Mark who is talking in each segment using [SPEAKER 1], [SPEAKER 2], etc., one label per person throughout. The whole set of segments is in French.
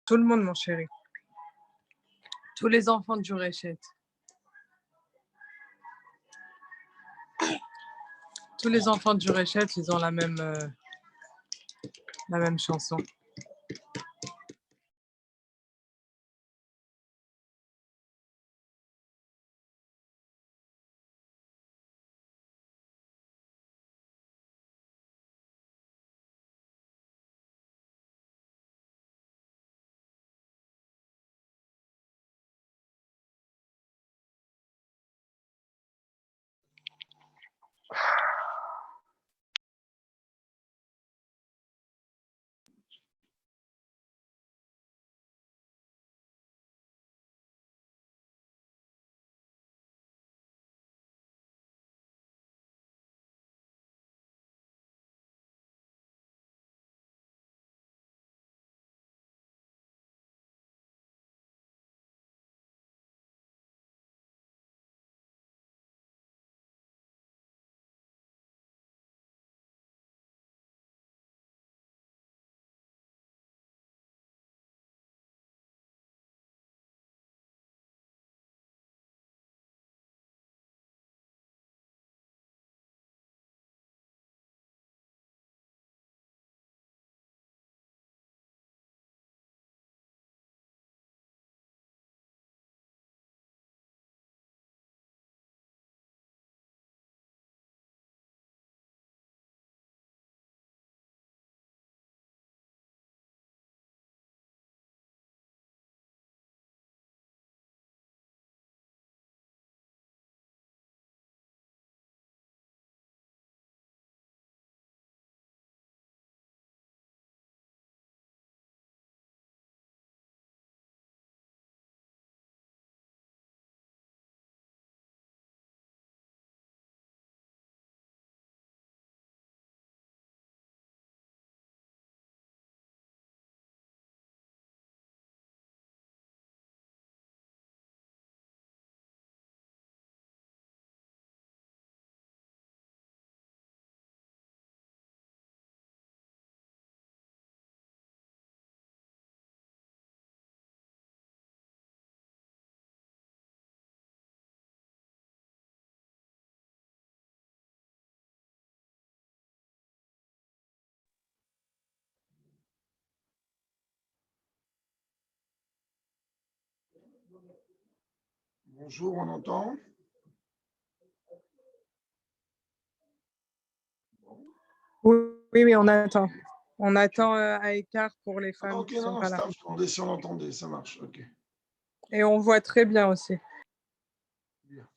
[SPEAKER 1] Tout le monde, mon chéri. Tous les enfants de Jurechette. Tous les enfants de Jurechette, ils ont la même chanson.
[SPEAKER 2] Bonjour, on entend?
[SPEAKER 1] Oui, oui, oui, on attend. On attend à écart pour les
[SPEAKER 2] Ah,
[SPEAKER 1] femmes
[SPEAKER 2] ok,
[SPEAKER 1] qui
[SPEAKER 2] non,
[SPEAKER 1] sont
[SPEAKER 2] non,
[SPEAKER 1] pas
[SPEAKER 2] je
[SPEAKER 1] là.
[SPEAKER 2] me demandais si on entendait, ça marche, ok.
[SPEAKER 1] Et on voit très bien aussi.
[SPEAKER 2] Bien.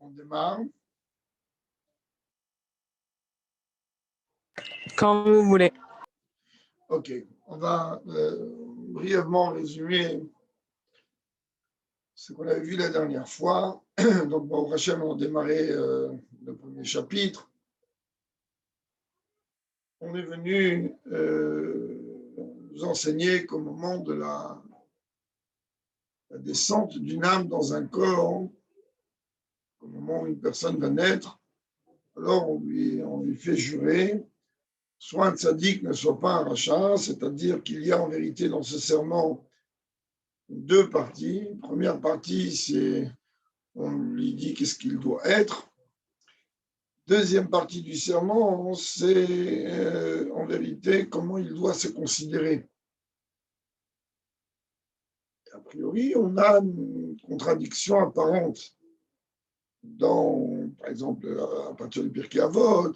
[SPEAKER 2] On démarre.
[SPEAKER 1] Quand vous voulez.
[SPEAKER 2] Ok, on va brièvement résumer ce qu'on avait vu la dernière fois. Donc, au Hachem, on a démarré le premier chapitre. On est venu nous enseigner qu'au moment de la descente d'une âme dans un corps, au moment où une personne va naître, alors on lui fait jurer, soit un tzaddik ne soit pas un rachat, c'est-à-dire qu'il y a en vérité dans ce serment deux parties. Première partie, c'est on lui dit qu'est-ce qu'il doit être. Deuxième partie du serment, c'est en vérité comment il doit se considérer. A priori, on a une contradiction apparente dans, par exemple, à partir du Pirkei Avot,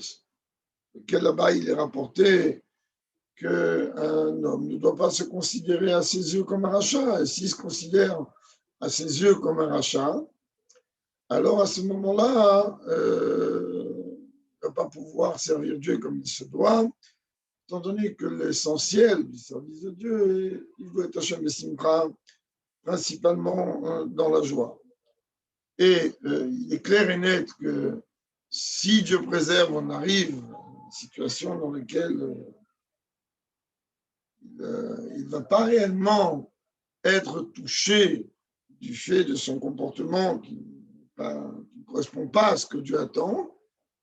[SPEAKER 2] lequel là-bas il est rapporté qu'un homme ne doit pas se considérer à ses yeux comme un rachat. Et s'il se considère à ses yeux comme un rachat, alors à ce moment-là, ne va pas pouvoir servir Dieu comme il se doit, étant donné que l'essentiel du service de Dieu, il doit être Hashem et Simcha, principalement dans la joie. Et il est clair et net que si Dieu préserve, on arrive à une situation dans laquelle il ne va pas réellement être touché du fait de son comportement qui ne correspond pas à ce que Dieu attend,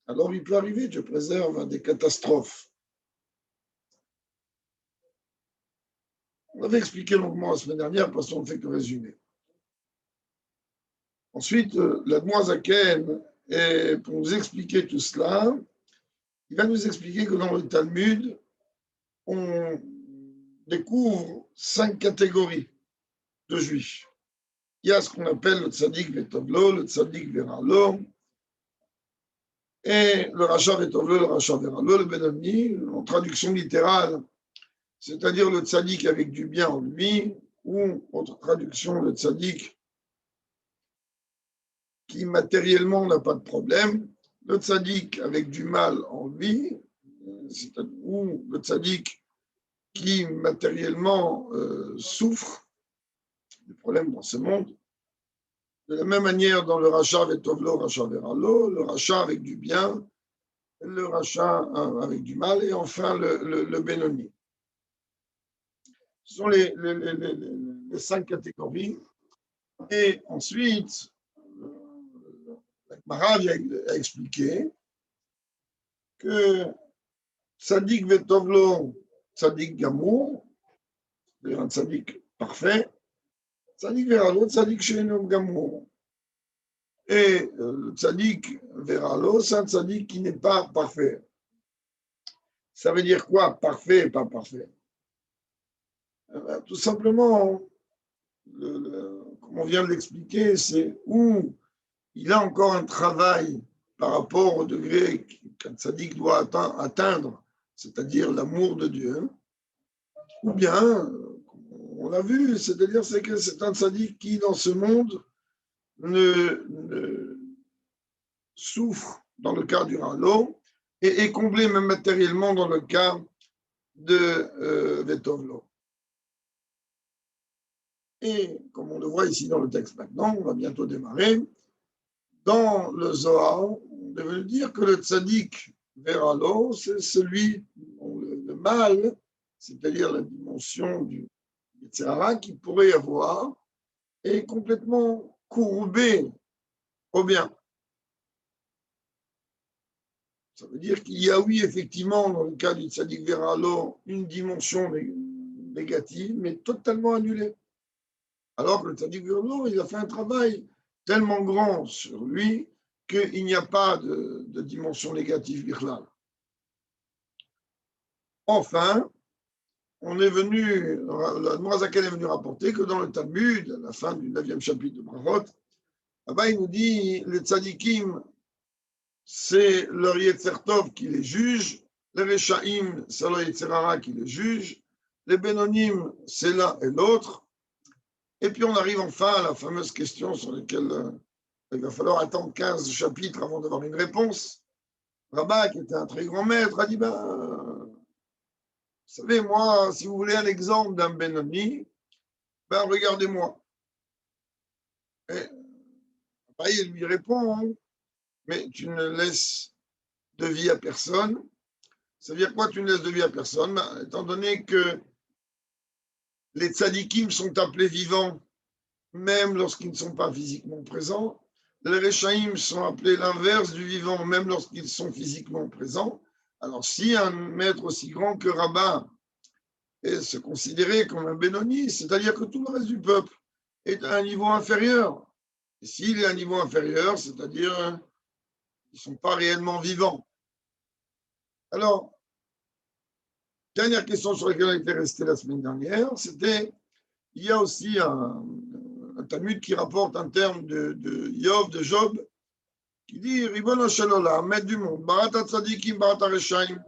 [SPEAKER 2] alors il peut arriver, Dieu préserve, à des catastrophes. On avait expliqué longuement la semaine dernière parce qu'on ne fait que résumer. Ensuite, l'Admoa Zaken, pour nous expliquer tout cela, il va nous expliquer que dans le Talmud, on découvre 5 catégories de juifs. Il y a ce qu'on appelle le tzaddik vetovlo, le tzaddik veralo, et le rachat vetovlo, le rachat veralo, le benoni, en traduction littérale, c'est-à-dire le tzaddik avec du bien en lui, ou, autre traduction, le tzaddik qui matériellement n'a pas de problème, le tzaddik avec du mal en lui, ou le tzaddik qui matériellement souffre des problèmes dans ce monde. De la même manière, dans le rachat vetovlo, rachat veralo, le rachat avec du bien, le rachat avec du mal, et enfin le benoni. Ce sont les 5 catégories. Et ensuite, Maharaj a expliqué que Tzadik vetovlo, Tzadik gamour, c'est-à-dire un Tzadik parfait, Tzadik veralo, Tzadik she'eino gamour. Et le Tzadik veralo, c'est un Tzadik qui n'est pas parfait. Ça veut dire quoi, parfait et pas parfait? Tout simplement, comme on vient de l'expliquer, c'est où il a encore un travail par rapport au degré qu'un tzaddik doit atteindre, c'est-à-dire l'amour de Dieu, ou bien, on l'a vu, c'est-à-dire que c'est un tzaddik qui, dans ce monde, ne souffre dans le cas du ralo et est comblé même matériellement dans le cas de Vetovlo. Et comme on le voit ici dans le texte maintenant, on va bientôt démarrer, dans le Zohar, on devait dire que le tzaddik veralo, c'est celui, le mal, c'est-à-dire la dimension du Yetzirah qui pourrait y avoir, est complètement courbé au bien. Ça veut dire qu'il y a, oui, effectivement, dans le cas du tzaddik veralo, une dimension négative, mais totalement annulée. Alors que le tzaddik veralo, il a fait un travail tellement grand sur lui qu'il n'y a pas de dimension négative birlal. Enfin, on est venu, la Noazaken est venu rapporter que dans le Talmud, à la fin du 9e chapitre de Brachot, là-bas il nous dit les tzadikim, c'est leur Yetzer Tov qui les juge, les Rechaim, c'est leur Yetzer Hara qui les juge, les Benonim, c'est l'un et l'autre. Et puis on arrive enfin à la fameuse question sur laquelle il va falloir attendre 15 chapitres avant d'avoir une réponse. Rabat, qui était un très grand maître, a dit, vous savez, moi, si vous voulez un exemple d'un Benoni, regardez-moi. Et il lui répond, mais tu ne laisses de vie à personne. Ça veut dire quoi, tu ne laisses de vie à personne? Étant donné que les tzadikim sont appelés vivants, même lorsqu'ils ne sont pas physiquement présents, les Rechaïm sont appelés l'inverse du vivant, même lorsqu'ils sont physiquement présents. Alors, si un maître aussi grand que Rabbin est se considérer comme un Benoni, c'est-à-dire que tout le reste du peuple est à un niveau inférieur. Et s'il est à un niveau inférieur, c'est-à-dire qu'ils ne sont pas réellement vivants. Alors, dernière question sur laquelle on était resté la semaine dernière, c'était, il y a aussi un Talmud qui rapporte un terme de Yov, de Job, qui dit, Ribono shel olam, maître du monde, barata tzadikim, barata reshaim.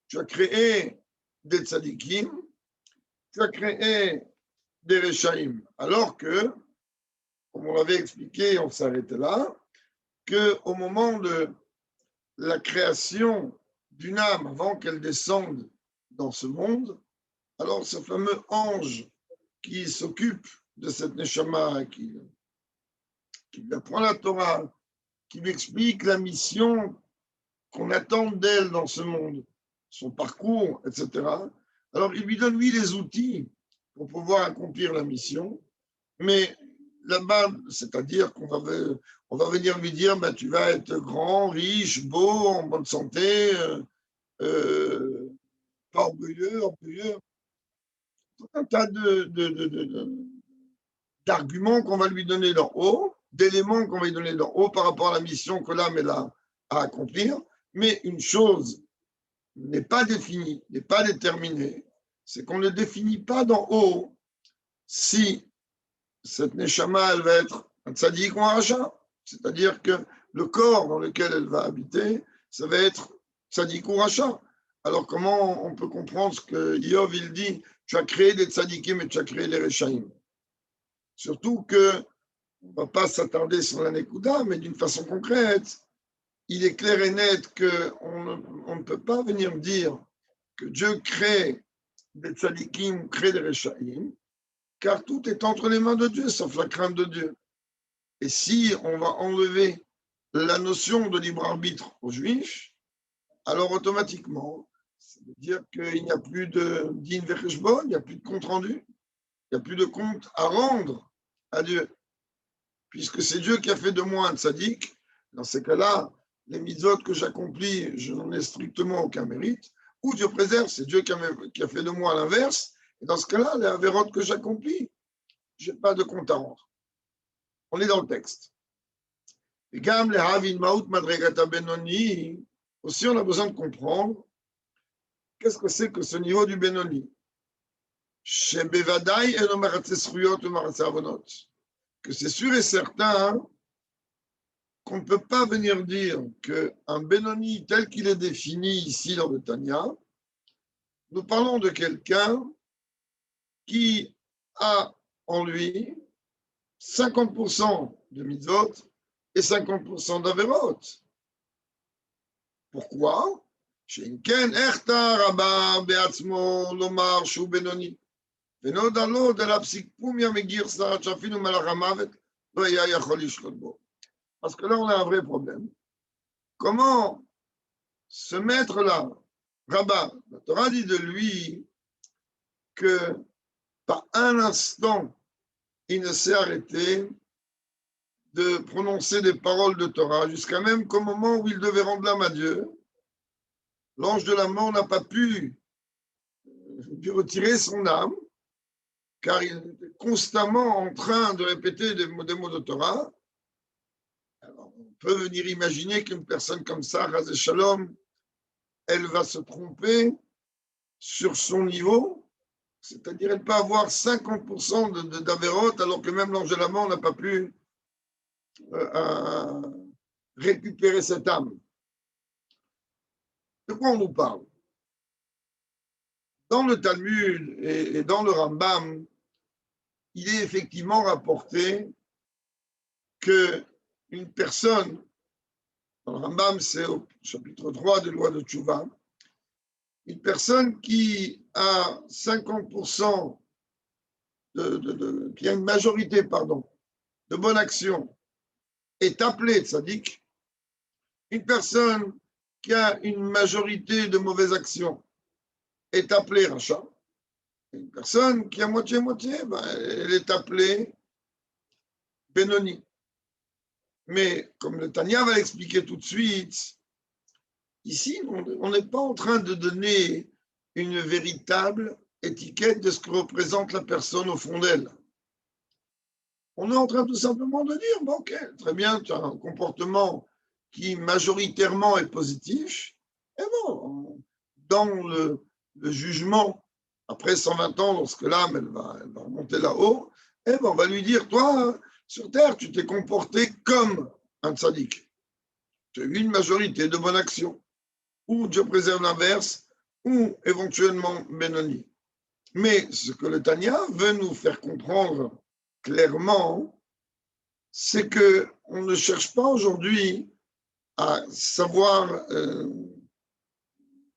[SPEAKER 2] Tu as créé des tzadikim, tu as créé des reshaim. Alors que, comme on l'avait expliqué, on s'arrêtait là, qu'au moment de la création d'une âme, avant qu'elle descende dans ce monde, alors ce fameux ange qui s'occupe de cette neshama, qui lui apprend la Torah, qui lui explique la mission qu'on attend d'elle dans ce monde, son parcours, etc. Alors, il lui donne, lui, les outils pour pouvoir accomplir la mission, mais là-bas, c'est-à-dire qu'on va venir lui dire, tu vas être grand, riche, beau, en bonne santé, pas orgueilleux, tout un tas d'arguments qu'on va lui donner d'en haut, d'éléments qu'on va lui donner d'en haut par rapport à la mission que l'âme est là à accomplir. Mais une chose n'est pas définie, n'est pas déterminée, c'est qu'on ne définit pas d'en haut si cette neshama, elle va être un tzaddik ou un rachat. C'est-à-dire que le corps dans lequel elle va habiter, ça va être tzaddik ou rachat. Alors comment on peut comprendre ce que Yov, il dit, tu as créé des tzaddikim et tu as créé des rechaim? Surtout que on ne va pas s'attarder sur la Nekuda, mais d'une façon concrète, il est clair et net qu'on ne peut pas venir dire que Dieu crée des tzadikim, crée des rechaim, car tout est entre les mains de Dieu, sauf la crainte de Dieu. Et si on va enlever la notion de libre arbitre aux Juifs, alors automatiquement, ça veut dire qu'il n'y a plus de din vecheshbon, il n'y a plus de compte rendu, il n'y a plus de compte à rendre à Dieu. Puisque c'est Dieu qui a fait de moi un tzaddik, dans ces cas-là, les mitzvot que j'accomplis, je n'en ai strictement aucun mérite, ou Dieu préserve, c'est Dieu qui a fait de moi l'inverse, et dans ce cas-là, les avérotes que j'accomplis, je n'ai pas de compte à rendre. On est dans le texte. Et gam le havin maout madregata benoni, aussi on a besoin de comprendre qu'est-ce que c'est que ce niveau du benoni. Chez Bevadaï et no maratse sruyot ou maratse avonot. Que c'est sûr et certain qu'on ne peut pas venir dire qu'un Benoni tel qu'il est défini ici dans le Tanya, nous parlons de quelqu'un qui a en lui 50% de mitzvot et 50% d'averot. Pourquoi? Shenken echta rabba beatzmo lomar shu Benoni. ונודע לו דלהפסיק פומיה מגרסה שאפילו מלאך המוות לא היה יכול לשלוט בו. Parce que là, on a un vrai problème. Comment ce maître-là, Rabbin, la Torah dit de lui que par un instant, il ne s'est arrêté de prononcer des paroles de Torah, jusqu'à même qu'au moment où il devait rendre l'âme à Dieu, l'ange de la mort n'a pas pu lui retirer son âme, car il était constamment en train de répéter des mots de Torah. Alors, on peut venir imaginer qu'une personne comme ça, Chas Shalom, elle va se tromper sur son niveau, c'est-à-dire elle peut avoir 50% d'Averot, alors que même l'ange de la mort n'a pas pu récupérer cette âme. De quoi on nous parle? Dans le Talmud et dans le Rambam, il est effectivement rapporté qu'une personne, dans le Rambam, c'est au chapitre 3 des lois de Tchouva, une personne qui a 50%, qui a une majorité, de bonne action, est appelée tzaddik. Une personne qui a une majorité de mauvaise action est appelée rachat. Une personne qui a moitié-moitié, elle est appelée Benoni. Mais comme le Tanya va l'expliquer tout de suite, ici, on n'est pas en train de donner une véritable étiquette de ce que représente la personne au fond d'elle. On est en train tout simplement de dire, bon, ok, très bien, tu as un comportement qui majoritairement est positif, et bon, dans le jugement, après 120 ans, lorsque l'âme elle va remonter là-haut, et bon, on va lui dire, toi, sur terre, tu t'es comporté comme un tzaddik. Tu as eu une majorité de bonnes actions, ou Dieu préserve l'inverse, ou éventuellement Benoni. Mais ce que le Tanya veut nous faire comprendre clairement, c'est qu'on ne cherche pas aujourd'hui à savoir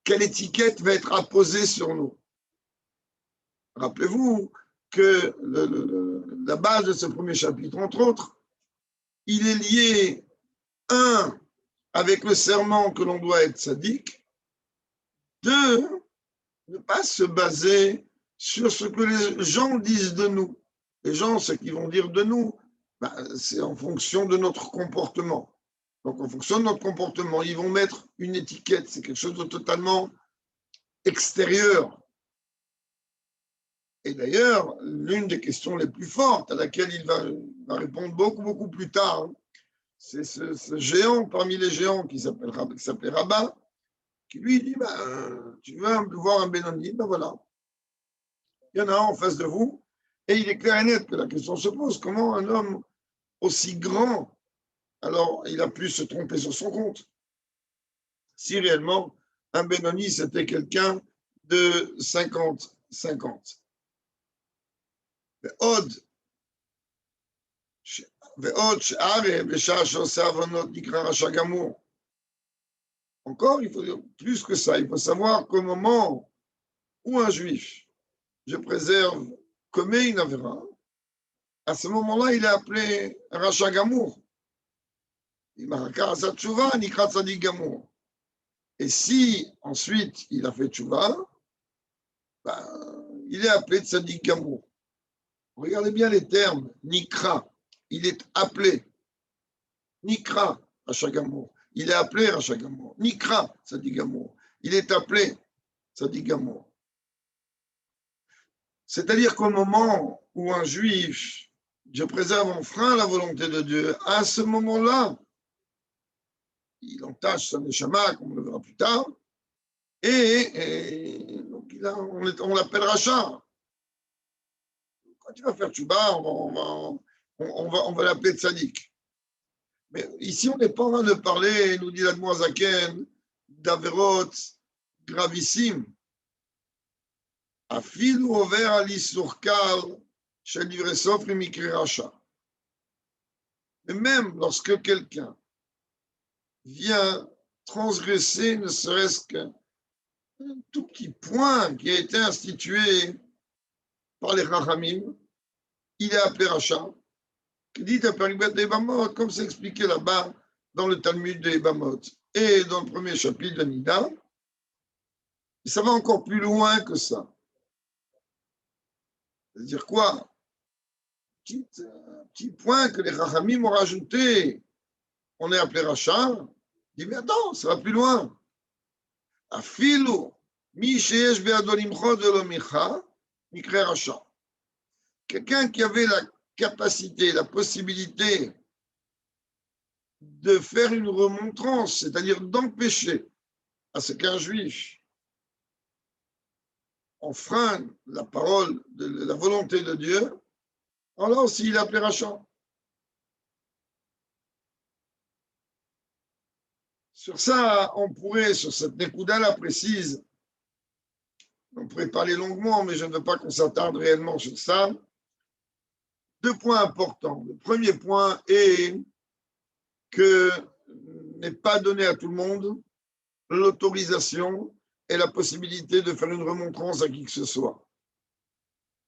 [SPEAKER 2] quelle étiquette va être apposée sur nous. Rappelez-vous que la base de ce premier chapitre, entre autres, il est lié, un, avec le serment que l'on doit être sadique, deux, ne pas se baser sur ce que les gens disent de nous. Les gens, ce qu'ils vont dire de nous, c'est en fonction de notre comportement. Donc, en fonction de notre comportement, ils vont mettre une étiquette. C'est quelque chose de totalement extérieur. Et d'ailleurs, l'une des questions les plus fortes à laquelle il va répondre beaucoup plus tard, c'est ce géant parmi les géants qui s'appelait Rabat, qui lui dit, tu veux voir un Benoni, voilà. Il y en a un en face de vous, et il est clair et net que la question se pose, comment un homme aussi grand, alors il a pu se tromper sur son compte. Si réellement un Benoni, c'était quelqu'un de 50-50. Encore, il faut dire plus que ça. Il faut savoir qu'au moment où un juif, je préserve, commet une avéra, à ce moment-là, il est appelé Racha Gamour. Et si ensuite il a fait tchouva, il est appelé Tzadik Gamour. Regardez bien les termes. Nikra, il est appelé. Nikra, Racha Gamour. Il est appelé Racha Gamour. Nikra, Tzadik Gamour. Il est appelé Tzadik Gamour. C'est-à-dire qu'au moment où un juif, je préserve, enfreint la volonté de Dieu, à ce moment-là, il entache sa neshama, comme on le verra plus tard, et donc on l'appelle Racha. Quand tu vas faire tchouba, on va l'appeler Tzadik. Mais ici, on n'est pas en train de parler, nous dit l'Admoazaken, d'averot gravissimes. Afilu over ali surkal shel divrei sof mikri racha. Mais même lorsque quelqu'un vient transgresser ne serait-ce qu'un tout petit point qui a été institué par les Chachamim, il est appelé Racha, qui dit à Peribet de Ebamot, comme c'est expliqué là-bas dans le Talmud de Ebamot et dans le premier chapitre de Nida. Et ça va encore plus loin que ça. C'est-à-dire quoi? Petit point que les Chachamim ont rajouté, on est appelé Racha. Il dit, mais attends, ça va plus loin. Afilu, mi sheyesh be'adolimcho de l'omicha, mikre Racha. Quelqu'un qui avait la capacité, la possibilité de faire une remontrance, c'est-à-dire d'empêcher à ce qu'un juif enfreigne la parole, de la volonté de Dieu, alors aussi il est appelé Racha. Sur ça, on pourrait, sur cette Nekuda-là précise, on pourrait parler longuement, mais je ne veux pas qu'on s'attarde réellement sur ça. deux points importants. Le premier point est que n'est pas donné à tout le monde l'autorisation et la possibilité de faire une remontrance à qui que ce soit.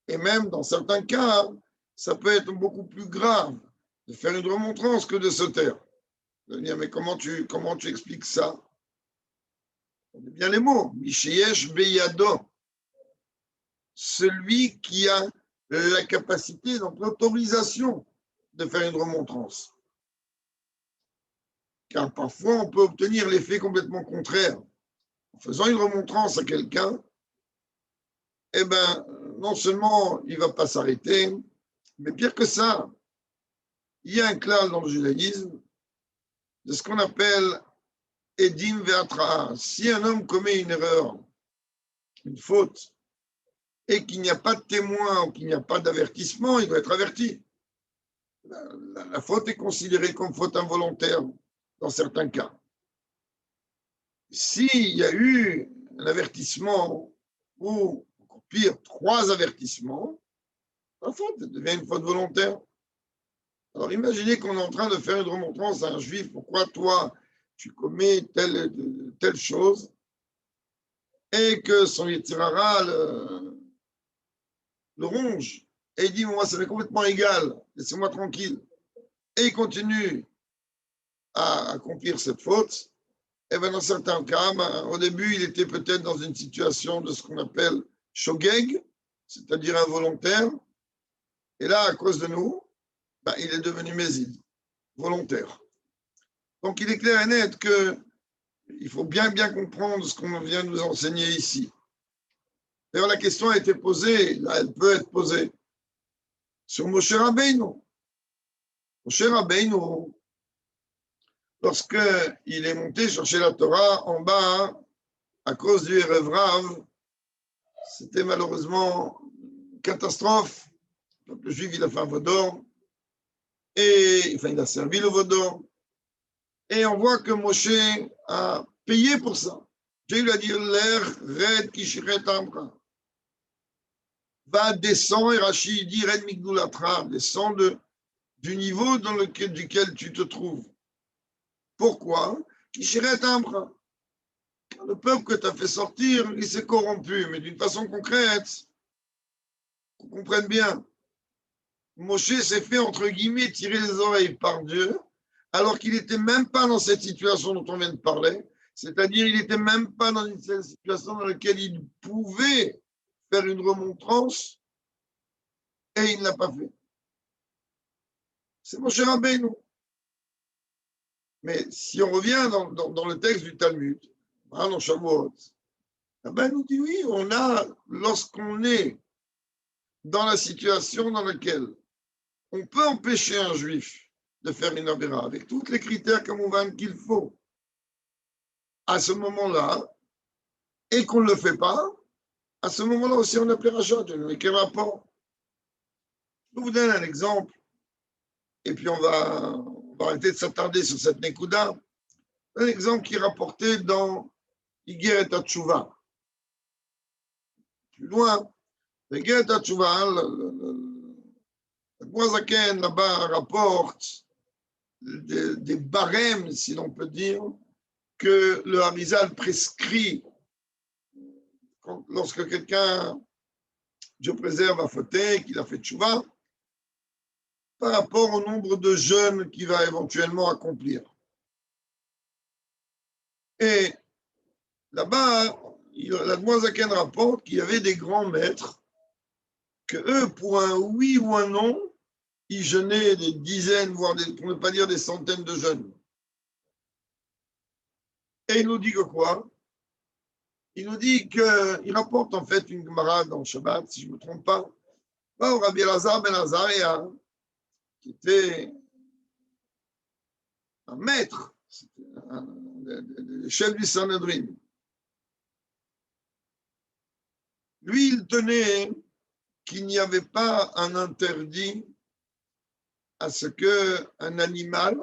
[SPEAKER 2] Et même dans certains cas, ça peut être beaucoup plus grave de faire une remontrance que de se taire. Vous allez dire, mais comment tu expliques ça? On dit bien les mots. Misheyesh beyado. Celui qui a la capacité, donc l'autorisation de faire une remontrance. Car parfois, on peut obtenir l'effet complètement contraire. En faisant une remontrance à quelqu'un, eh bien, non seulement il ne va pas s'arrêter, mais pire que ça, il y a un klal dans le judaïsme de ce qu'on appelle Edim Ve'atra. Si un homme commet une erreur, une faute, et qu'il n'y a pas de témoin ou qu'il n'y a pas d'avertissement, il doit être averti. La faute est considérée comme faute involontaire dans certains cas. S'il y a eu un avertissement ou, encore pire, 3 avertissements, la faute devient une faute volontaire. Alors imaginez qu'on est en train de faire une remontrance à un juif, pourquoi toi tu commets telle chose, et que son Yetzirara le ronge, et il dit, moi ça m'est complètement égal, laissez-moi tranquille, et il continue à accomplir cette faute, et bien dans certains cas, au début il était peut-être dans une situation de ce qu'on appelle shogeg, c'est-à-dire involontaire, et là à cause de nous, il est devenu mésid, volontaire. Donc il est clair et net qu'il faut bien comprendre ce qu'on vient de nous enseigner ici. D'ailleurs la question a été posée, là elle peut être posée, sur Moshe Rabbeinu. Moshe Rabbeinu, lorsqu'il est monté chercher la Torah en bas, à cause du Erev Rav, c'était malheureusement une catastrophe. Le peuple juif, il a fait un vaudor, il a servi le vaudor, et on voit que Moshe a payé pour ça. Dieu lui a dit, l'air red kishiret amra. Va, descends, et Rashi dit, red migdulatra, descends du niveau duquel tu te trouves. Pourquoi? Kishiret amra. Le peuple que tu as fait sortir, il s'est corrompu, mais d'une façon concrète, qu'on comprenne bien. Moshe s'est fait, entre guillemets, tirer les oreilles par Dieu, alors qu'il n'était même pas dans cette situation dont on vient de parler, c'est-à-dire il n'était même pas dans une situation dans laquelle il pouvait faire une remontrance, et il ne l'a pas fait. C'est Moshe Rabbeinu. Mais si on revient dans le texte du Talmud, dans Shavuot, nous dit oui, lorsqu'on est dans la situation dans laquelle on peut empêcher un juif de faire une avéra avec tous les critères qu'il faut à ce moment-là, et qu'on ne le fait pas, à ce moment-là aussi on appelle rachat. Mais quel rapport? Je vous donne un exemple, et puis on va arrêter de s'attarder sur cette Nekuda. Un exemple qui est rapporté dans Igeret HaTshuva. Plus loin, Igeret HaTshuva, le Moazaken là-bas rapporte des barèmes, si l'on peut dire, que le Harizal prescrit lorsque quelqu'un, Dieu préserve, a fauté, qu'il a fait tchouva, par rapport au nombre de jeûnes qu'il va éventuellement accomplir. Et là-bas, l'Admoisaken rapporte qu'il y avait des grands maîtres que eux, pour un oui ou un non, ils jeûnaient des dizaines, voire pour ne pas dire des centaines de jeûnes. Et il nous dit que quoi? Il nous dit qu'il rapporte en fait une Gemara dans Shabbat, si je ne me trompe pas, au Rabbi Elazar ben Azaria, qui était un maître, le chef du Sanhedrin. Lui, il tenait qu'il n'y avait pas un interdit à ce qu'un animal,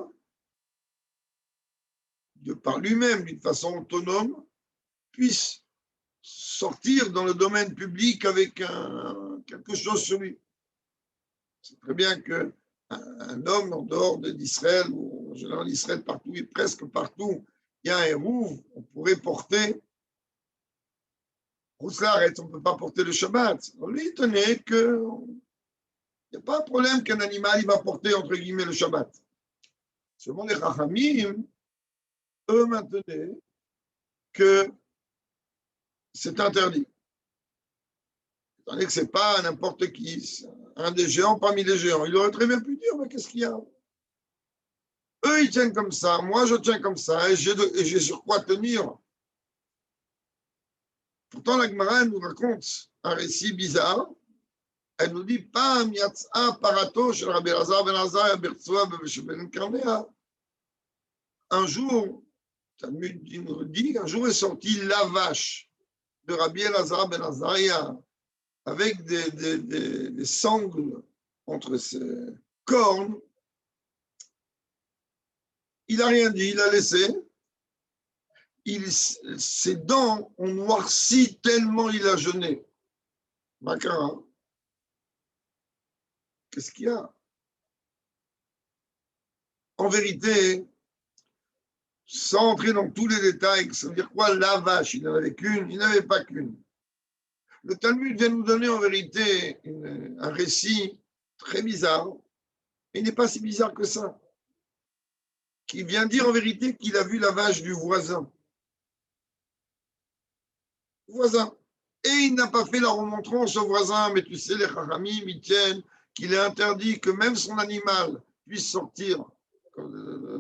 [SPEAKER 2] de par lui-même, d'une façon autonome, puisse sortir dans le domaine public avec quelque chose sur lui. C'est très bien qu'un homme en dehors d'Israël, ou en général Israël partout, et presque partout, il y a un hérouve, on pourrait porter. Arrête, on ne peut pas porter le Shabbat. On lui tenait qu'il n'y a pas un problème qu'un animal il va porter entre guillemets le Shabbat. Selon les Chachamim, eux maintenaient que c'est interdit. Tandis que ce n'est pas n'importe qui, un des géants parmi les géants. Il aurait très bien pu dire, mais qu'est-ce qu'il y a? Eux, ils tiennent comme ça, moi je tiens comme ça, et j'ai sur quoi tenir. Pourtant, la Gemara nous raconte un récit bizarre. Elle nous dit, Pam yatsa parato shel Rabbi Elazar ben Azariah bertsua ben Karmea. Un jour, Talmud nous dit, un jour est sorti la vache de Rabbi Elazar ben Azariah avec des sangles entre ses cornes. Il n'a rien dit, il a laissé. Ses dents ont noirci tellement il a jeûné. Makara. Qu'est-ce qu'il y a? En vérité, sans entrer dans tous les détails, ça veut dire quoi la vache? Il n'en avait qu'une, il n'avait pas qu'une. Le Talmud vient nous donner en vérité un récit très bizarre, mais il n'est pas si bizarre que ça, qui vient dire en vérité qu'il a vu la vache du voisin. Et il n'a pas fait la remontrance au voisin, mais tu sais, les Chachamim, ils tiennent qu'il est interdit que même son animal puisse sortir,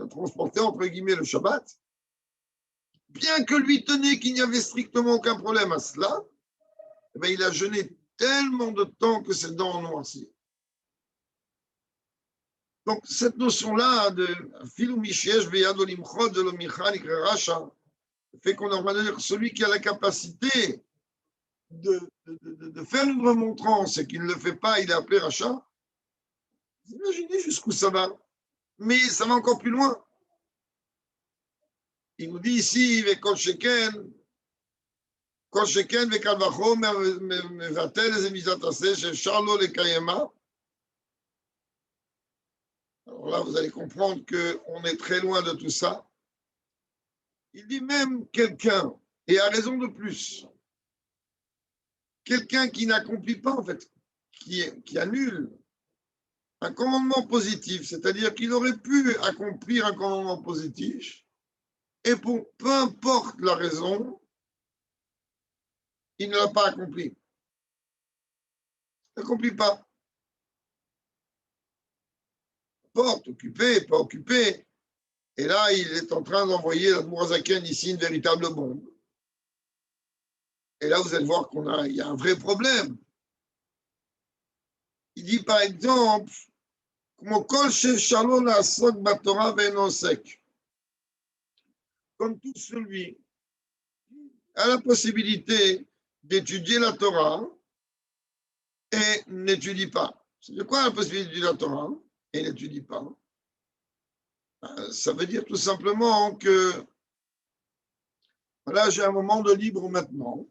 [SPEAKER 2] transporter entre guillemets le Shabbat, bien que lui tenait qu'il n'y avait strictement aucun problème à cela, eh bien, il a jeûné tellement de temps que ses dents ont noirci. Donc, cette notion-là de filou michiesh veyad olimchot de l'omichan ikreracha fait qu'on a dire celui qui a la capacité de faire une remontrance et qui ne le fait pas, il est appelé rachat. Vous imaginez jusqu'où ça va? Mais ça va encore plus loin. Il nous dit ici, Kol Sheken, Vekal Vachomer, Mevatel, Zemizat Aseh, chez Charlo le Kayema. Alors là, vous allez comprendre qu'on est très loin de tout ça. Il dit même quelqu'un, et à raison de plus, quelqu'un qui n'accomplit pas, en fait, qui annule un commandement positif, c'est-à-dire qu'il aurait pu accomplir un commandement positif, et pour peu importe la raison, il ne l'a pas accompli. Il n'accomplit pas. Porte, occupé, pas occupé. Et là, il est en train d'envoyer la Mourazaken ici une véritable bombe. Et là, vous allez voir qu'il y a un vrai problème. Il dit par exemple, comme tout celui a la possibilité d'étudier la Torah et n'étudie pas. C'est quoi la possibilité d'étudier la Torah et n'étudie pas? Ça veut dire tout simplement que là, j'ai un moment de libre maintenant.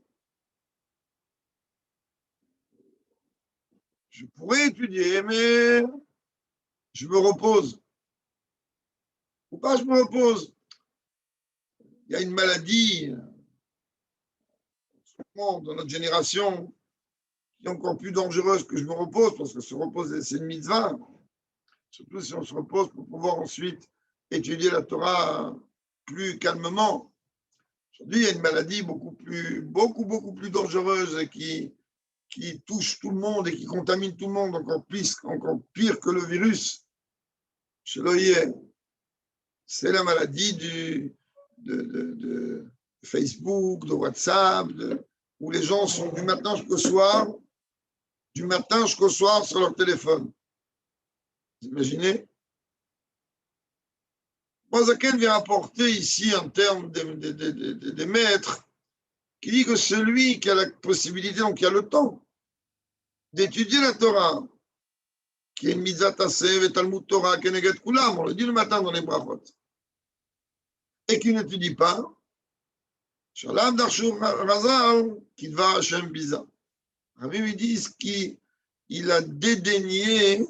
[SPEAKER 2] Je pourrais étudier, mais je me repose. Ou pas, je me repose. Il y a une maladie dans notre génération qui est encore plus dangereuse que je me repose, parce que se reposer, c'est une mitzvah. Surtout si on se repose pour pouvoir ensuite étudier la Torah plus calmement. Aujourd'hui, il y a une maladie beaucoup plus dangereuse et qui touche tout le monde et qui contamine tout le monde encore pire que le virus. Chez l'OIE, c'est la maladie de Facebook, de WhatsApp, où les gens sont du matin jusqu'au soir sur leur téléphone. Vous imaginez? Mourazaken vient apporter ici un terme des maîtres qui dit que celui qui a la possibilité, donc qui a le temps, d'étudier la Torah, qui est une mitzat aseh et Talmud Torah, keneget kulam, on le dit le matin dans les brachot, et qui n'étudie pas, Shalom Darshur Razal, qui va Hashem Biza. Rabbi me dit qu'il a dédaigné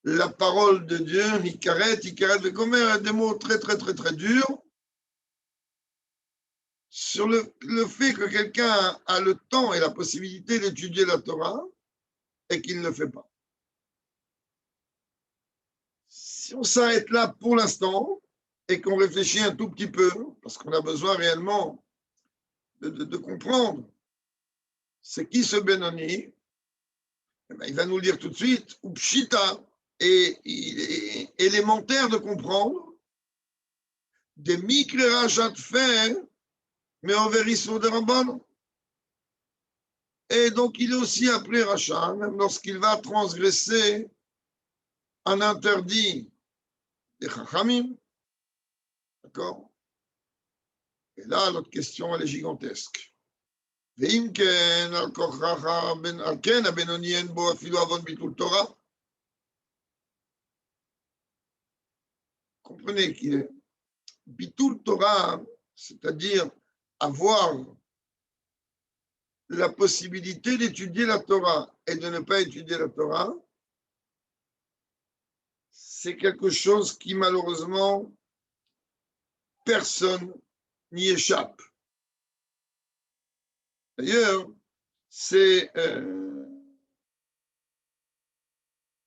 [SPEAKER 2] la parole de Dieu, Ikaret, Vegomer, des mots très, très, très, très durs, sur le fait que quelqu'un a le temps et la possibilité d'étudier la Torah et qu'il ne le fait pas. Si on s'arrête là pour l'instant et qu'on réfléchit un tout petit peu, parce qu'on a besoin réellement de comprendre c'est qui ce Benoni, eh ben, il va nous le dire tout de suite, ou Pshita, et il est élémentaire de comprendre des micro-rachat faits, mais en vérissement de Ramban. Et donc, il est aussi appelé rachat, même lorsqu'il va transgresser un interdit des Chachamim. D'accord? Et là, notre question, elle est gigantesque. ואם כן, על כן הבינוני אין בו אפילו עוון ביטול תורה. Comprenez qu'il est bitul Torah, c'est-à-dire avoir la possibilité d'étudier la Torah et de ne pas étudier la Torah, c'est quelque chose qui malheureusement personne n'y échappe. D'ailleurs, c'est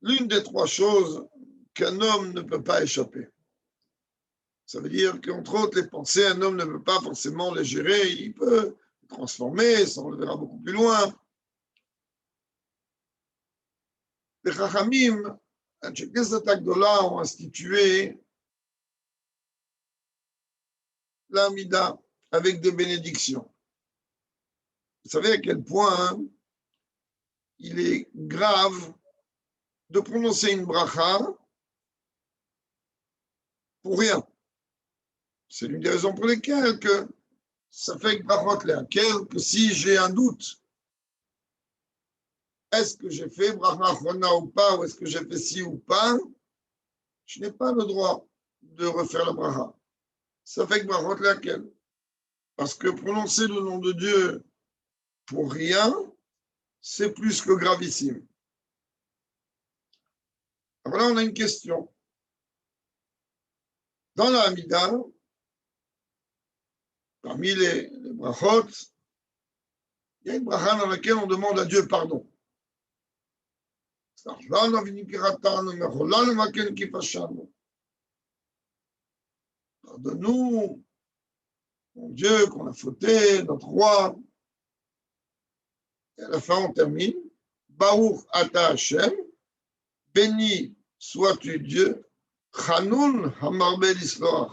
[SPEAKER 2] l'une des trois choses qu'un homme ne peut pas échapper. Ça veut dire qu'entre autres, les pensées, un homme ne peut pas forcément les gérer, il peut les transformer, ça on le verra beaucoup plus loin. Les Chachamim, chez Knesset Agdola, ont institué l'Amida avec des bénédictions. Vous savez à quel point il est grave de prononcer une bracha pour rien. C'est l'une des raisons pour lesquelles que ça fait que brachot lehakel, que si j'ai un doute, est-ce que j'ai fait bracha achona ou pas, ou est-ce que j'ai fait ci ou pas, je n'ai pas le droit de refaire la bracha. Ça fait que brachot lehakel. Parce que prononcer le nom de Dieu pour rien, c'est plus que gravissime. Alors là, on a une question. Dans la Hamida, parmi les brachot, il y a une bracha dans laquelle on demande à Dieu pardon. Pardonne-nous, mon Dieu, qu'on a fauté, notre roi. Et à la fin, on termine. Baruch ata Hashem, béni sois-tu Dieu, Chanoun hamarbel isloach,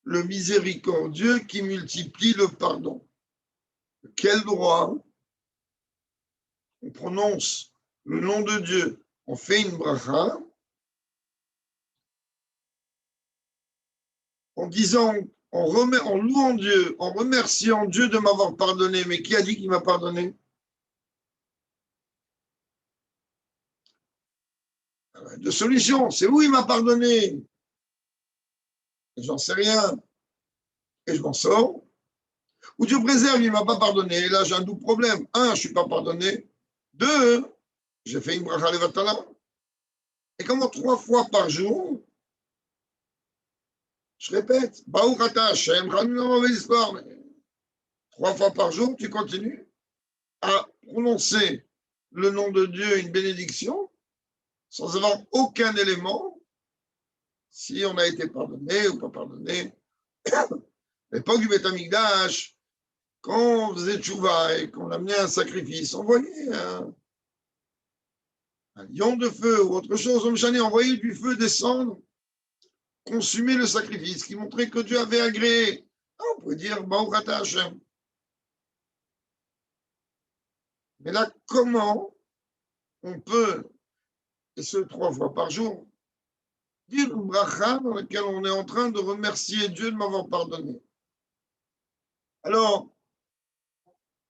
[SPEAKER 2] le miséricordieux qui multiplie le pardon. Quel droit on prononce le nom de Dieu, on fait une bracha, en disant, en louant Dieu, en remerciant Dieu de m'avoir pardonné. Mais qui a dit qu'il m'a pardonné? De solution, c'est où il m'a pardonné? J'en sais rien. Et je m'en sors. Ou Dieu préserve, il ne m'a pas pardonné. Et là, j'ai un double problème. Un, je ne suis pas pardonné. Deux, j'ai fait une bracha levatala. Et comment 3 fois par jour, je répète, Baruch ata Hashem, 3 fois par jour, tu continues à prononcer le nom de Dieu, une bénédiction, sans avoir aucun élément, si on a été pardonné ou pas pardonné. À l'époque du Beth Amikdash, quand on faisait tchouva et qu'on amenait un sacrifice, on voyait un lion de feu ou autre chose, on voyait du feu descendre, consumer le sacrifice, qui montrait que Dieu avait agréé. On pourrait dire Baruch ata Hashem. Mais là, comment on peut, et ce 3 fois par jour, dire une bracha dans laquelle on est en train de remercier Dieu de m'avoir pardonné? Alors,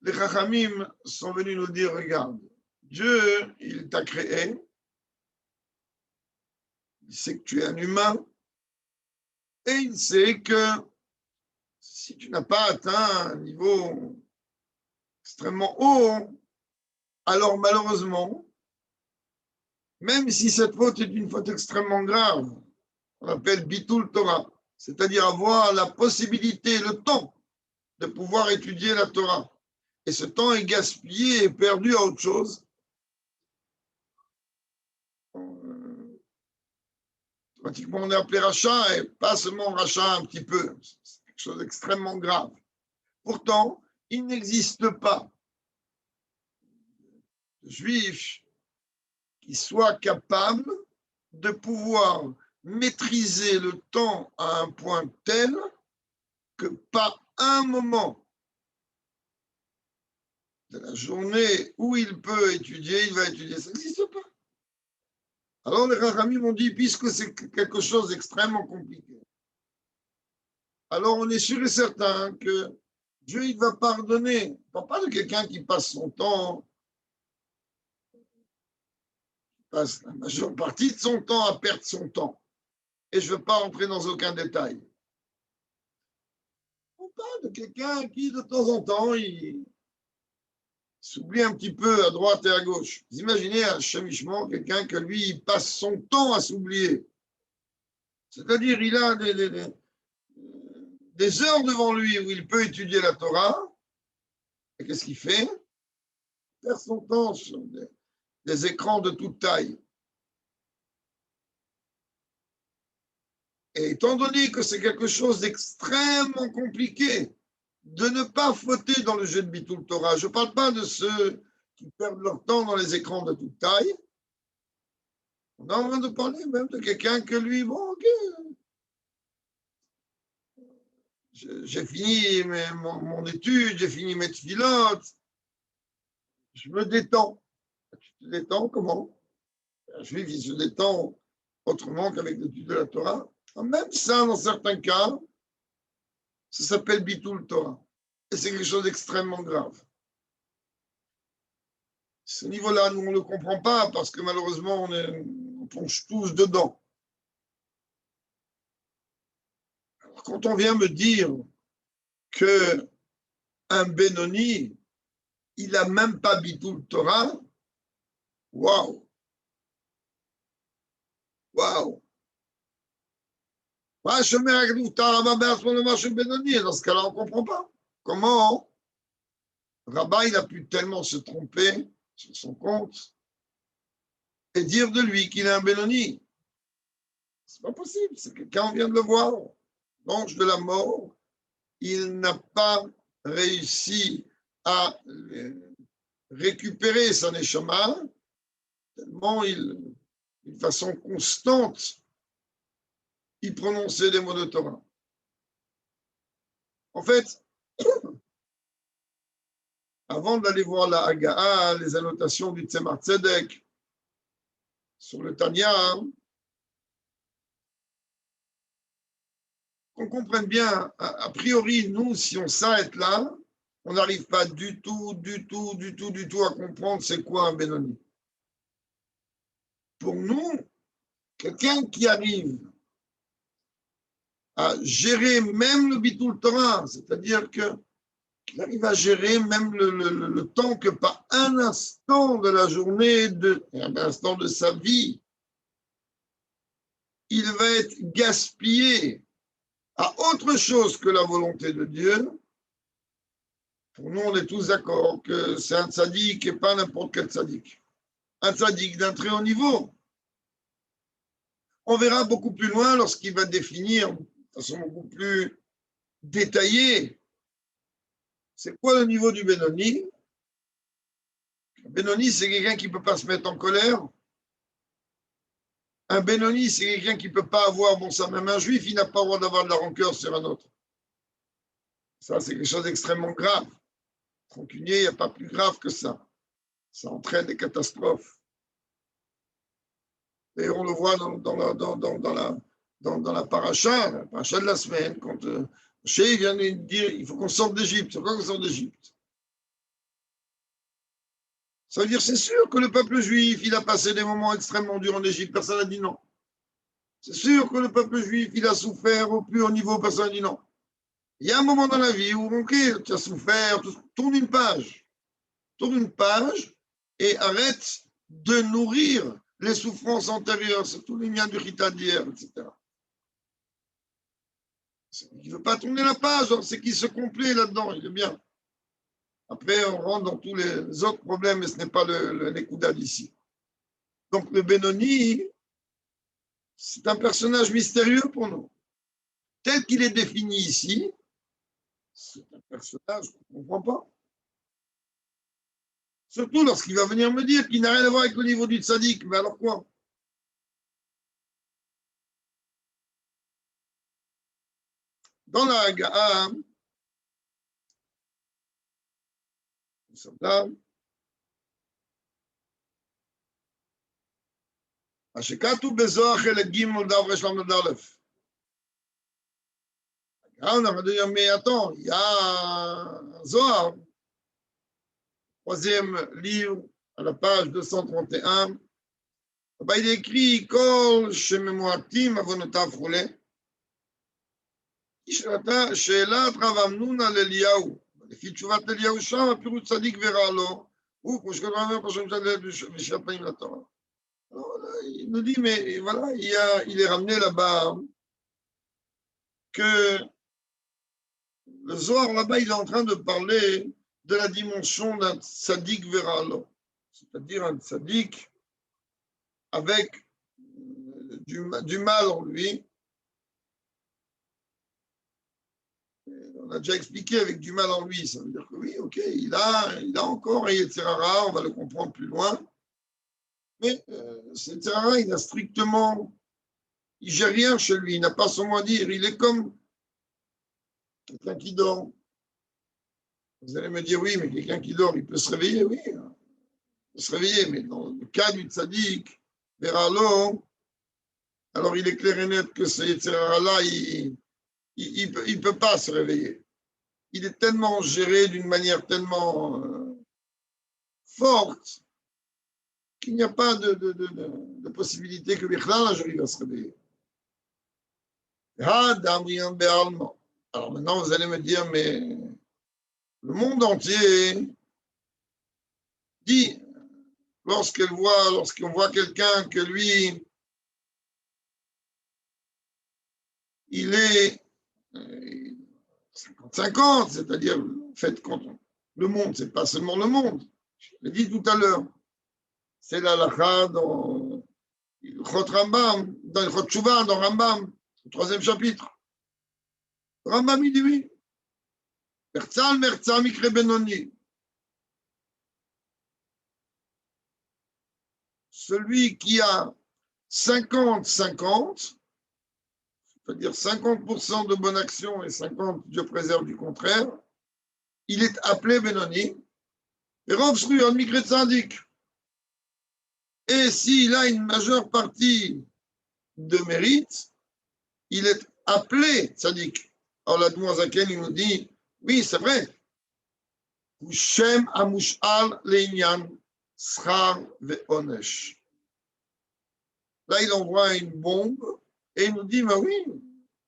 [SPEAKER 2] les Chachamim sont venus nous dire, regarde, Dieu, il t'a créé, il sait que tu es un humain, et il sait que si tu n'as pas atteint un niveau extrêmement haut, alors malheureusement, même si cette faute est une faute extrêmement grave, on appelle Bitul Torah, c'est-à-dire avoir la possibilité, le temps de pouvoir étudier la Torah. Et ce temps est gaspillé et perdu à autre chose. Pratiquement, on est appelé rachat, et pas seulement rachat un petit peu. C'est quelque chose d'extrêmement grave. Pourtant, il n'existe pas de juif qui soit capable de pouvoir maîtriser le temps à un point tel que pas un moment de la journée où il peut étudier, il va étudier. Ça n'existe pas. Alors les Rachamim m'ont dit, puisque c'est quelque chose d'extrêmement compliqué, alors on est sûr et certain que Dieu il va pardonner. On ne parle pas de quelqu'un qui passe son temps, qui passe la majeure partie de son temps à perdre son temps. Et je ne veux pas rentrer dans aucun détail. On parle de quelqu'un qui, de temps en temps, il s'oublie un petit peu à droite et à gauche. Vous imaginez un chemichement, quelqu'un que lui, il passe son temps à s'oublier. C'est-à-dire, il a des heures devant lui où il peut étudier la Torah. Et qu'est-ce qu'il fait? Il perd son temps sur des écrans de toute taille. Et étant donné que c'est quelque chose d'extrêmement compliqué, de ne pas fauter dans le jeu de Bitul Torah. Je ne parle pas de ceux qui perdent leur temps dans les écrans de toute taille. On est en train de parler même de quelqu'un que lui, bon, ok, j'ai fini mon étude, j'ai fini mes tfilotes, je me détends. Tu te détends comment? Un juif, il se détend autrement qu'avec l'étude de la Torah. Même ça, dans certains cas, ça s'appelle Bitul Torah. Et c'est quelque chose d'extrêmement grave. Ce niveau-là, nous, on ne le comprend pas parce que malheureusement, on plonge tous dedans. Alors, quand on vient me dire qu'un Benoni, il n'a même pas Bitul Torah, waouh! Waouh! Dans ce cas-là, on ne comprend pas. Comment Rabat, il a pu tellement se tromper sur son compte et dire de lui qu'il est un Benoni. C'est pas possible. C'est quelqu'un, on vient de le voir. L'ange de la mort, il n'a pas réussi à récupérer sa neshama tellement d'une façon constante, il prononçait des mots de Torah. En fait, avant d'aller voir la Haga'a, les annotations du Tzemar Tzedek sur le Tanya, qu'on comprenne bien, a priori, nous, si on s'arrête là, on n'arrive pas du tout à comprendre c'est quoi un Benoni. Pour nous, quelqu'un qui arrive à gérer même le Bitul Torah, c'est-à-dire qu'il arrive à gérer même le temps que par un instant de la journée, un instant de sa vie, il va être gaspillé à autre chose que la volonté de Dieu. Pour nous, on est tous d'accord que c'est un tzaddik et pas n'importe quel tzaddik. Un tzaddik d'un très haut niveau. On verra beaucoup plus loin lorsqu'il va définir de façon beaucoup plus détaillée c'est quoi le niveau du Benoni. Un Benoni, c'est quelqu'un qui ne peut pas se mettre en colère. Un Benoni, c'est quelqu'un qui ne peut pas avoir, bon ça même un juif, il n'a pas le droit d'avoir de la rancœur sur un autre. Ça, c'est quelque chose d'extrêmement grave. Rancunier, il n'y a pas plus grave que ça. Ça entraîne des catastrophes. Et on le voit dans la paracha de la semaine, quand Moshe vient de dire il faut qu'on sorte d'Égypte. C'est quoi qu'on sorte d'Égypte? Ça veut dire c'est sûr que le peuple juif, il a passé des moments extrêmement durs en Égypte. Personne n'a dit non. C'est sûr que le peuple juif, il a souffert au plus haut niveau. Personne n'a dit non. Il y a un moment dans la vie où, ok, tu as souffert, tourne une page et arrête de nourrir les souffrances antérieures, c'est tous les liens du Rita d'hier, etc. Il ne veut pas tourner la page, c'est qu'il se complaît là-dedans, il est bien. Après, on rentre dans tous les autres problèmes, mais ce n'est pas le Nekuda d'ici. Donc, le Benoni, c'est un personnage mystérieux pour nous. Tel qu'il est défini ici, c'est un personnage qu'on ne comprend pas. Surtout lorsqu'il va venir me dire qu'il n'a rien à voir avec le niveau du tzaddik. Mais alors quoi? Dans la Hagaha, nous sommes là. Ashekatu bezoar chelek gimel dav resh lamed aleph. On a dit, mais attends, il y a un Zohar, troisième livre, à la page 231. Là-bas, il est écrit Kol shememoatim avonotav roulé. שאלת רב אמנונה לאליהו, לפי תשובת אליהו שם, הפירוש צדיק ורע לו, הוא, כמו שכתוב אומר פרשת ושבע פנים לתורה. Il nous dit, mais voilà, il est ramené là-bas que le Zohar là-bas, il est en train de parler de la dimension d'un tzaddik veralo, c'est-à-dire un tzaddik avec du mal en lui. On a déjà expliqué avec du mal en lui, ça veut dire que oui, ok, il a encore un Yetzirara, on va le comprendre plus loin, mais ce Yetzirara, il a strictement, il gère rien chez lui, il n'a pas son mot à dire, il est comme quelqu'un qui dort. Vous allez me dire, oui, mais quelqu'un qui dort, il peut se réveiller, oui, il peut se réveiller, mais dans le cas du tzaddik, Veralo, alors il est clair et net que ce Yetzirara-là, il ne peut pas se réveiller. Il est tellement géré d'une manière tellement forte qu'il n'y a pas de possibilité que Bichlal j'arrive à se réveiller. Alors maintenant, vous allez me dire, mais le monde entier dit, lorsqu'on voit quelqu'un que lui, il est 50-50, c'est-à-dire, faites compte, le monde, c'est pas seulement le monde. Je l'ai dit tout à l'heure. C'est la halakha dans Chot Rambam, dans Chot Tshuva, dans Rambam, le 3e chapitre. Rambam, il dit oui. Mertzal, mertzal, mikre benoni. Celui qui a 50-50, c'est-à-dire 50% de bonne action et 50% Dieu préserve du contraire, il est appelé benoni. Et Rov Shruyon, mikre tzadik. Et s'il a une majeure partie de mérite, il est appelé tzaddik. Alors l'Admor Zaken, il nous dit, oui, c'est vrai. Shem amushal leinyan schar ve'onesh. Là, il envoie une bombe et il nous dit, mais oui,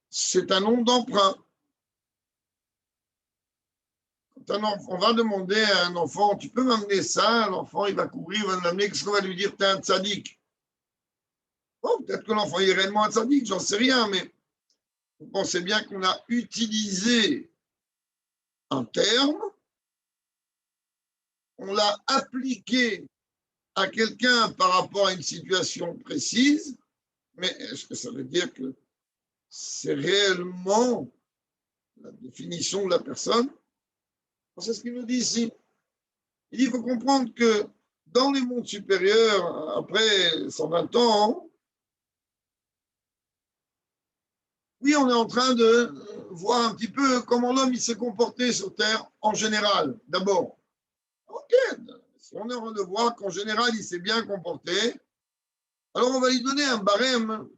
[SPEAKER 2] c'est un nom d'emprunt. On va demander à un enfant, tu peux m'amener ça? L'enfant, il va courir, il va l'amener, qu'est-ce qu'on va lui dire? T'es un tzaddik. Bon, peut-être que l'enfant est réellement un tzaddik, j'en sais rien, mais vous pensez bien qu'on a utilisé un terme, on l'a appliqué à quelqu'un par rapport à une situation précise, mais est-ce que ça veut dire que c'est réellement la définition de la personne? C'est ce qu'il nous dit ici. Il dit, il faut comprendre que dans les mondes supérieurs, après 120 ans, oui, on est en train de voir un petit peu comment l'homme il s'est comporté sur Terre en général, d'abord. Ok, si on est en train de voir qu'en général, il s'est bien comporté, alors on va lui donner un barème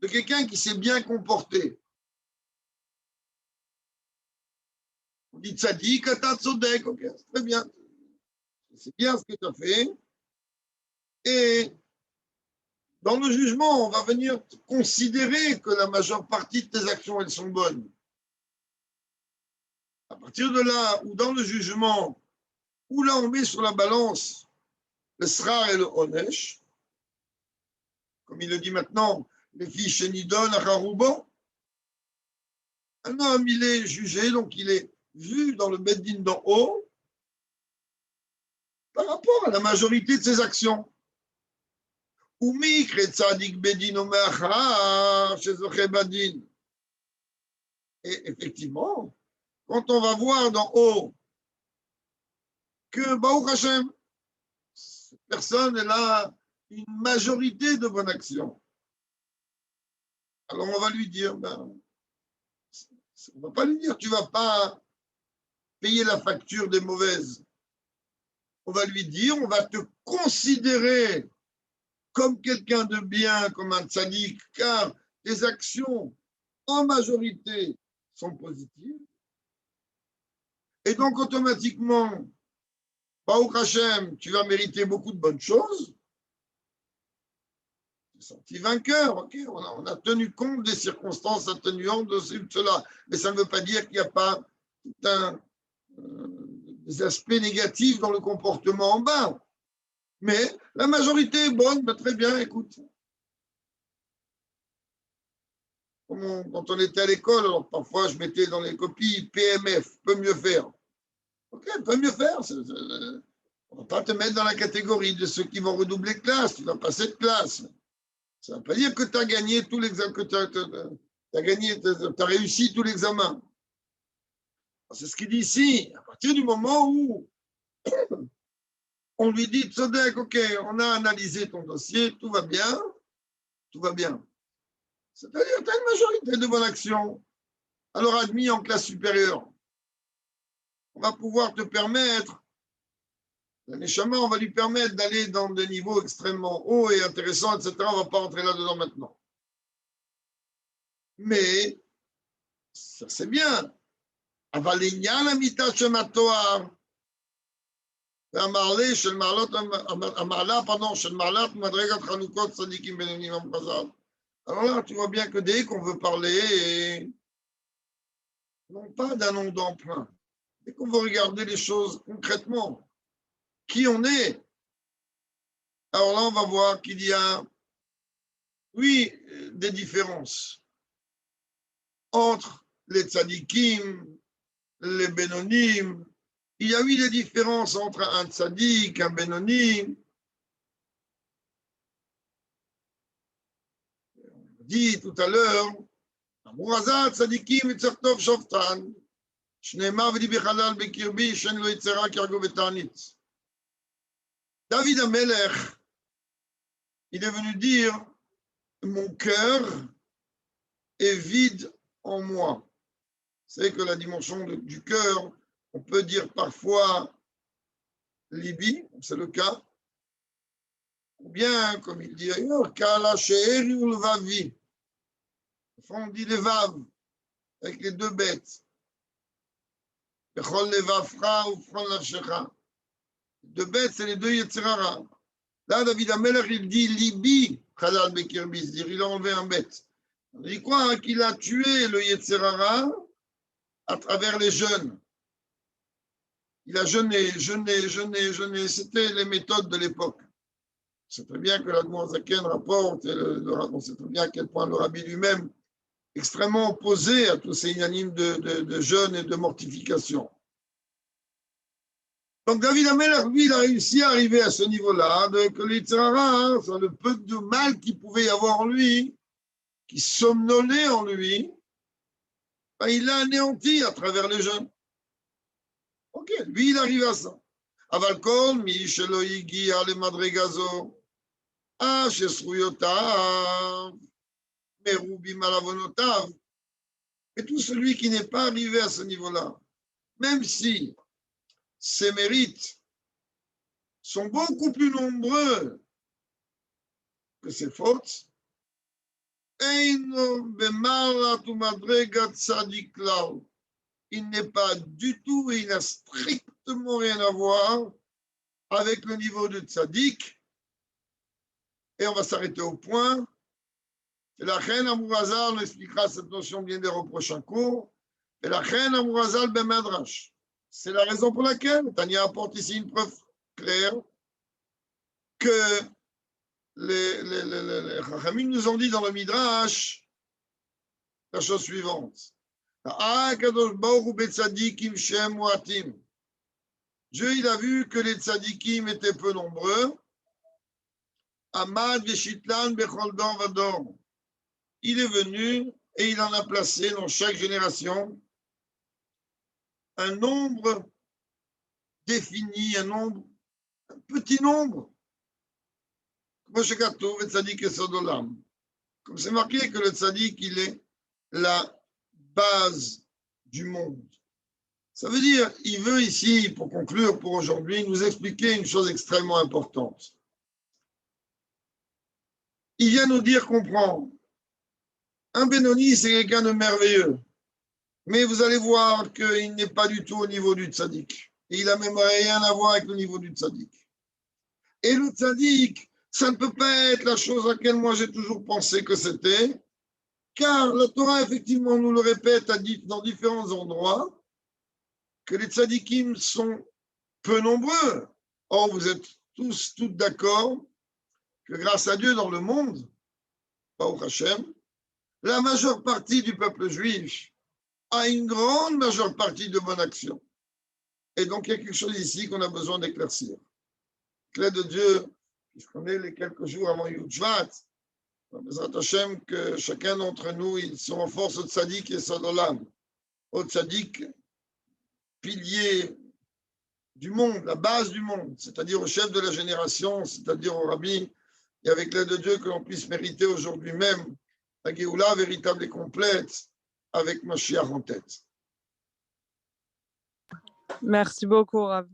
[SPEAKER 2] de quelqu'un qui s'est bien comporté. On dit tzaddik, ata tzodek, ok, c'est très bien. C'est bien ce que tu as fait. Et dans le jugement, on va venir considérer que la majeure partie de tes actions, elles sont bonnes. À partir de là, ou dans le jugement, où là on met sur la balance le srar et le onesh, comme il le dit maintenant, les fiches Nidon à Harouban. Un homme, il est jugé, donc il est vu dans le Beddin d'en haut par rapport à la majorité de ses actions. Et effectivement, quand on va voir d'en haut que Baruch Hashem, cette personne, elle a une majorité de bonnes actions, alors on va lui dire, on ne va pas lui dire, tu ne vas pas payer la facture des mauvaises. On va lui dire, on va te considérer comme quelqu'un de bien, comme un tzaddik, car tes actions, en majorité, sont positives. Et donc, automatiquement, Baruch Hashem, tu vas mériter beaucoup de bonnes choses. Tu es sorti vainqueur, ok, on a tenu compte des circonstances atténuantes de cela. Mais ça ne veut pas dire qu'il n'y a pas des aspects négatifs dans le comportement en bas. Mais la majorité est bonne, ben très bien, écoute. Quand on était à l'école, alors parfois je mettais dans les copies PMF, peut mieux faire. Ok, peut mieux faire. On ne va pas te mettre dans la catégorie de ceux qui vont redoubler de classe, tu vas passer de classe. Ça ne veut pas dire que tu as gagné tout l'examen, que tu as réussi tout l'examen. C'est ce qu'il dit ici. À partir du moment où on lui dit, Tzodek, ok, on a analysé ton dossier, tout va bien, tout va bien. C'est-à-dire que tu as une majorité de bonnes actions. Alors admis en classe supérieure, on va pouvoir te permettre, le Neshama, on va lui permettre d'aller dans des niveaux extrêmement hauts et intéressants, etc. On ne va pas rentrer là-dedans maintenant. Mais, ça c'est bien. אבל לעניין המיטה של התואר, והמעלה של מעלת מדרגת חנוכות צדיקים בינוניים המחז"ל. Alors là, tu vois bien que dès qu'on veut parler, non pas d'un nom d'emprunt, dès qu'on veut regarder les choses concrètement, qui on est, alors là, on va voir qu'il y a, oui, des différences entre les tzadikim, les bénonymes. Il y a eu des différences entre un tzadik, un bénonyme. On dit tout à l'heure, Amurazat tzadikim itzertov shoftan, shneemar v'di bichalal bekirbi, shen lo yitzera kargo betanit. David Amelech, il est venu dire, mon cœur est vide en moi. C'est que la dimension du cœur, on peut dire parfois libi, c'est le cas, ou bien, comme il dit ailleurs, kala she'eri ou levavi. On dit les vav, avec les deux bêtes. Bechol levavcha ou fron lafshecha. Deux bêtes, c'est les deux yetzirara. Là, David Amelech, il dit libi, chalal bekirbi, c'est-à-dire il a enlevé un bête. On dit quoi? Qu'il a tué le yetzirara à travers les jeûnes. Il a jeûné. C'était les méthodes de l'époque. C'est très bien que l'Admor Zaken rapporte, on sait très bien à quel point le Rabbi lui-même, extrêmement opposé à tous ces inanimes de jeûne et de mortification. Donc David Amelech, lui, il a réussi à arriver à ce niveau-là, que les Yitzhara, sur le peu de mal qu'il pouvait y avoir en lui, qui somnolait en lui, ben, il l'a anéanti à travers les jeûnes. Ok, lui, il arrive à ça. אבל כל מי שלא הגיע למדרגה זו, שזכויותיו מרובים על עוונותיו, et tout celui qui n'est pas arrivé à ce niveau-là, même si ses mérites sont beaucoup plus nombreux que ses fautes, il n'est pas du tout et il n'a strictement rien à voir avec le niveau de tzaddik. Et on va s'arrêter au point. Et la reine Amour-Hazal, on expliquera cette notion bien des prochains cours. Et la reine Amour-Hazal ben Madrash. C'est la raison pour laquelle Tania apporte ici une preuve claire que les Chachamim nous ont dit dans le Midrash la chose suivante. Dieu, il a vu que les tzadikim étaient peu nombreux. Amad veshitlan bechol dor vador. Il est venu et il en a placé dans chaque génération un nombre défini, un petit nombre. Comme c'est marqué que le tzadik, il est la base du monde. Ça veut dire, il veut ici, pour conclure pour aujourd'hui, nous expliquer une chose extrêmement importante. Il vient nous dire, comprendre, un Benoni, c'est quelqu'un de merveilleux, mais vous allez voir qu'il n'est pas du tout au niveau du tzaddik. Et il n'a même rien à voir avec le niveau du tzaddik. Et le tzaddik, ça ne peut pas être la chose à laquelle moi j'ai toujours pensé que c'était, car la Torah, effectivement, nous le répète dans différents endroits, que les tzadikim sont peu nombreux. Or, vous êtes toutes d'accord que grâce à Dieu dans le monde, Baruch Hashem, la majeure partie du peuple juif a une grande majeure partie de bonnes actions. Et donc, il y a quelque chose ici qu'on a besoin d'éclaircir. L'aide de Dieu, je connais les quelques jours avant Yud Shvat, Bezrat Hashem, que chacun d'entre nous, ils se renforce au tzaddik et Sodolam. Au tzaddik, pilier du monde, la base du monde, c'est-à-dire au chef de la génération, c'est-à-dire au rabbi, et avec l'aide de Dieu que l'on puisse mériter aujourd'hui même la Géoula véritable et complète avec Mashiach en tête.
[SPEAKER 1] Merci beaucoup, Rav.